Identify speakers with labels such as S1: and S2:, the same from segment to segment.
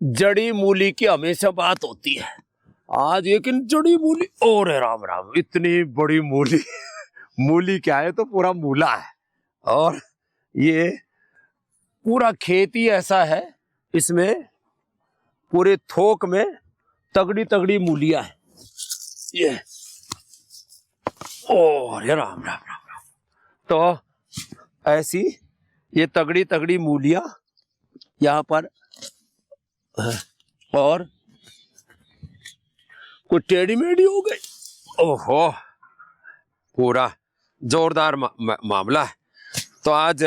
S1: जड़ी मूली की हमेशा बात होती है। आज लेकिन जड़ी मूली, और राम राम, इतनी बड़ी मूली मूली क्या है, तो पूरा मूला है। और ये पूरा खेत ही ऐसा है, इसमें पूरे थोक में तगड़ी तगड़ी मूलियां है ये। और ये राम राम राम राम। तो ऐसी ये तगड़ी तगड़ी मूलियां यहाँ पर, और कुछ टेढ़ी मेढ़ी हो गई। ओहो, पूरा जोरदार मामला है। तो आज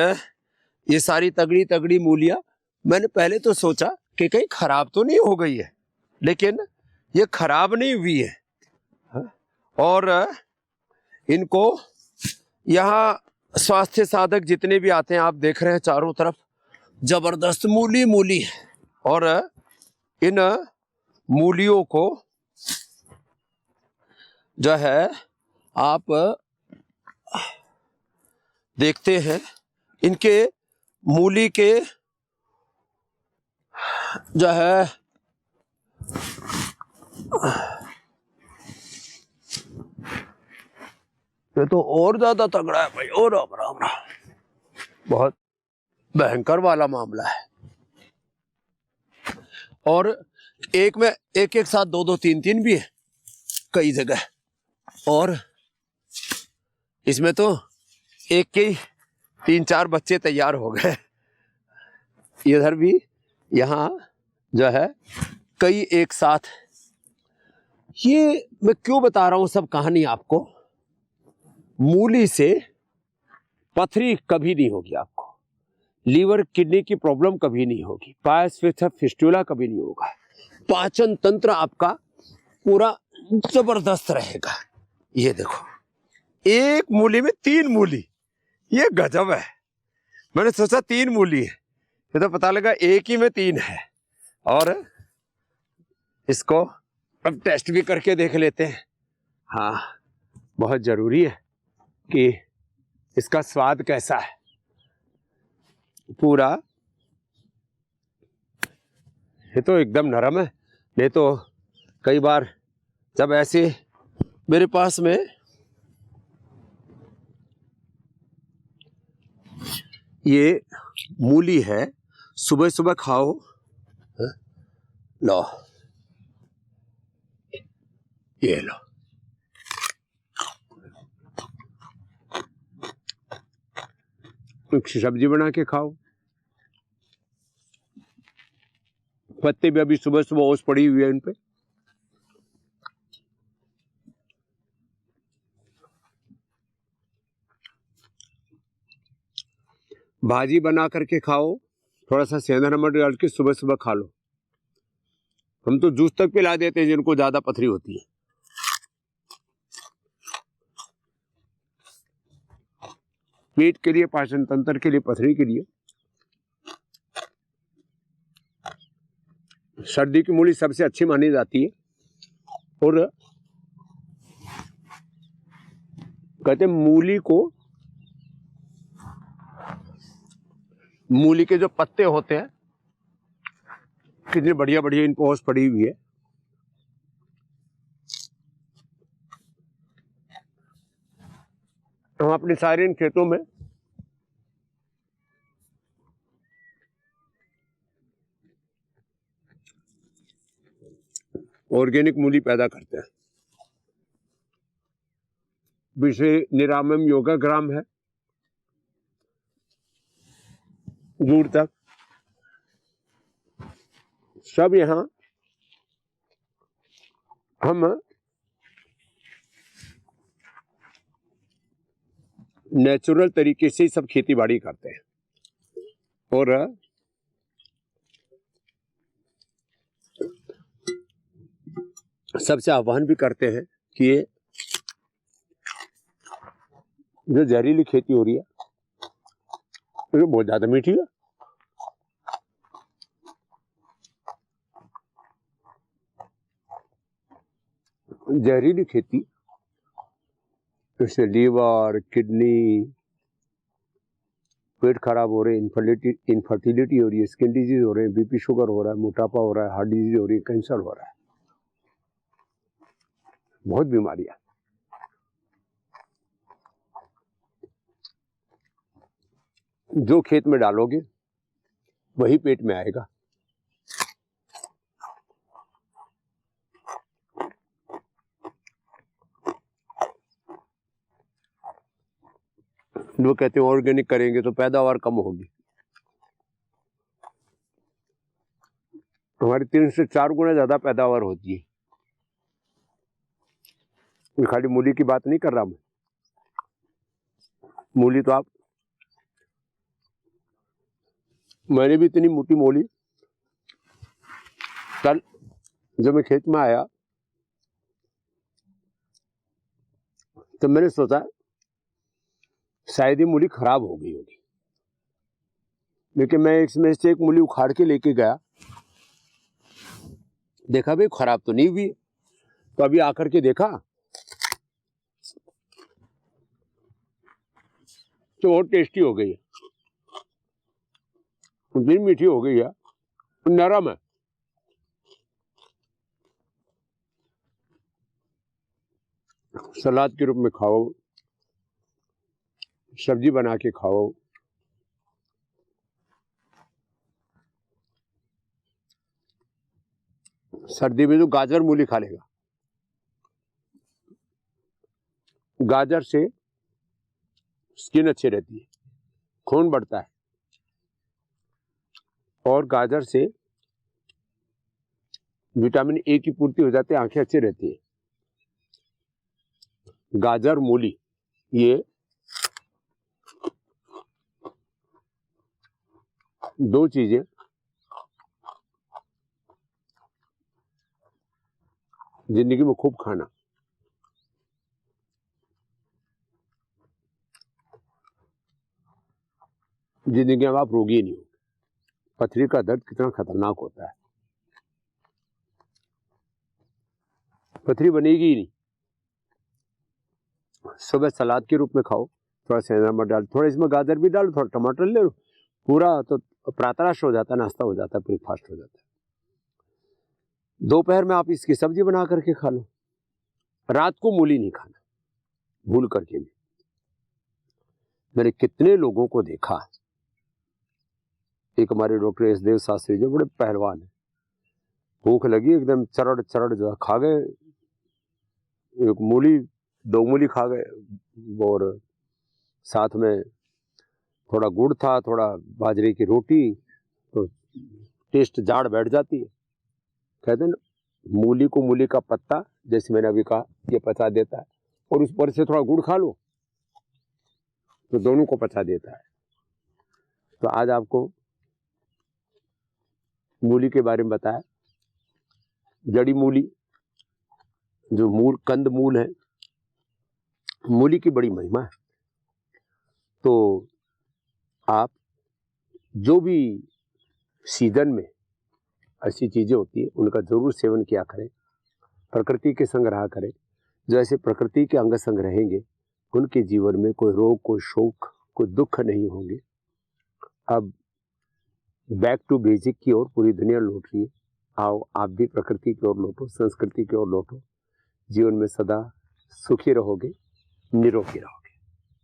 S1: ये सारी तगड़ी तगड़ी मूलियां, मैंने पहले तो सोचा कि कहीं खराब तो नहीं हो गई है, लेकिन ये खराब नहीं हुई है। और इनको यहाँ स्वास्थ्य साधक जितने भी आते हैं, आप देख रहे हैं चारों तरफ जबरदस्त मूली मूली है। और इन मूलियों को जो है आप देखते हैं, इनके मूली के जो है ये तो और ज्यादा तगड़ा है भाई। और राम राम राम, बहुत भयंकर वाला मामला है। और एक में एक एक साथ दो दो तीन तीन भी है कई जगह। और इसमें तो एक के ही 3-4 बच्चे तैयार हो गए। इधर भी, यहाँ जो है कई एक साथ। ये मैं क्यों बता रहा हूं सब कहानी आपको, मूली से पथरी कभी नहीं होगी आपको, लीवर किडनी की प्रॉब्लम कभी नहीं होगी, पायस फिस्टुला कभी नहीं होगा, पाचन तंत्र आपका पूरा जबरदस्त रहेगा। ये देखो, एक मूली में 3 मूली, ये गजब है। मैंने सोचा 3 मूली है, ये तो पता लगा एक ही में 3 है। और इसको अब टेस्ट भी करके देख लेते हैं। हाँ, बहुत जरूरी है कि इसका स्वाद कैसा है। पूरा ये तो एकदम नरम है। नहीं तो कई बार जब ऐसे मेरे पास में ये मूली है, सुबह सुबह खाओ। लो, ये लो, कुछ सब्जी बना के खाओ। पत्ते भी अभी सुबह सुबह ओस पड़ी हुई है इन पे। भाजी बना करके खाओ, थोड़ा सा सेंधा नमक डाल के सुबह सुबह खा लो। हम तो जूस तक पिला देते हैं जिनको ज्यादा पथरी होती है। पेट के लिए, पाचन तंत्र के लिए, पथरी के लिए। सर्दी की मूली सबसे अच्छी मानी जाती है। और कहते मूली को, मूली के जो पत्ते होते हैं, कितनी बढ़िया बढ़िया इन पोस पड़ी हुई है। हम अपने सारे इन खेतों में ऑर्गेनिक मूली पैदा करते हैं। विषय निरामम योगा ग्राम है दूर तक, सब यहाँ हम नेचुरल तरीके से सब खेती बाड़ी करते हैं। और सबसे आह्वान भी करते हैं कि ये जो जहरीली खेती हो रही है, ये बहुत ज्यादा मीठी है। जहरीली खेती, इससे लीवर, किडनी, पेट खराब हो रहे हैं, इनफर्टिलिटी हो रही है, स्किन डिजीज हो रहे हैं, बीपी शुगर हो रहा है, मोटापा हो रहा है, हार्ट डिजीज हो रही है, कैंसर हो रहा है, बहुत बीमारियां। जो खेत में डालोगे वही पेट में आएगा। लोग कहते हैं ऑर्गेनिक करेंगे तो पैदावार कम होगी। हमारी 3 से 4 गुना ज्यादा पैदावार होती है। खाली मूली की बात नहीं कर रहा मैं। मूली तो आप, मैंने भी इतनी मोटी मूली, कल जब मैं खेत में आया तो मैंने सोचा शायद ये मूली खराब हो गई होगी, लेकिन मैं इसमें से एक मूली उखाड़ के लेके गया, देखा भाई खराब तो नहीं हुई। तो अभी आकर के देखा तो बहुत टेस्टी हो गई है, इतनी मीठी हो गई है, नरम है। सलाद के रूप में खाओ, सब्जी बना के खाओ, सर्दी में तो गाजर मूली खा लेगा। गाजर से स्किन अच्छी रहती है, खून बढ़ता है, और गाजर से विटामिन ए की पूर्ति हो जाती है, आंखें अच्छी रहती है। गाजर मूली ये दो चीजें जिंदगी में खूब खाना। जिंदगी में आप रोगी नहीं हो। पथरी का दर्द कितना खतरनाक होता है, पथरी बनेगी ही नहीं। सुबह सलाद के रूप में खाओ, थोड़ा सा नमक डाल, थोड़ा इसमें गाजर भी डालो, थोड़ा टमाटर ले लो, पूरा तो प्रातराश हो जाता है, नाश्ता हो जाता है, ब्रेकफास्ट हो जाता है। दोपहर में आप इसकी सब्जी बना करके खा लो। रात को मूली नहीं खाना, भूल करके भी। मैंने कितने लोगों को देखा, एक हमारे डॉक्टर एस देव शास्त्री जो बड़े पहलवान है, भूख लगी एकदम चरड़ चरड़ जो खा गए, एक मूली 2 मूली खा गए, और साथ में थोड़ा गुड़ था, थोड़ा बाजरे की रोटी, तो टेस्ट जाड़ बैठ जाती है। कहते हैं ना, मूली को मूली का पत्ता, जैसे मैंने अभी कहा, ये पचा देता है, और उस पर से थोड़ा गुड़ खा लो तो दोनों को पचा देता है। तो आज आपको मूली के बारे में बताया। जड़ी मूली, जो मूल कंद मूल है, मूली की बड़ी महिमा है। तो आप जो भी सीजन में ऐसी चीजें होती है उनका जरूर सेवन किया करें, प्रकृति के संग रहा करें। जैसे प्रकृति के अंग संग रहेंगे, उनके जीवन में कोई रोग, कोई शोक, कोई दुख नहीं होंगे। अब बैक टू बेसिक की ओर पूरी दुनिया लौट रही है। आओ आप भी प्रकृति की ओर लौटो, संस्कृति की ओर लौटो। जीवन में सदा सुखी रहोगे, निरोगी रहोगे।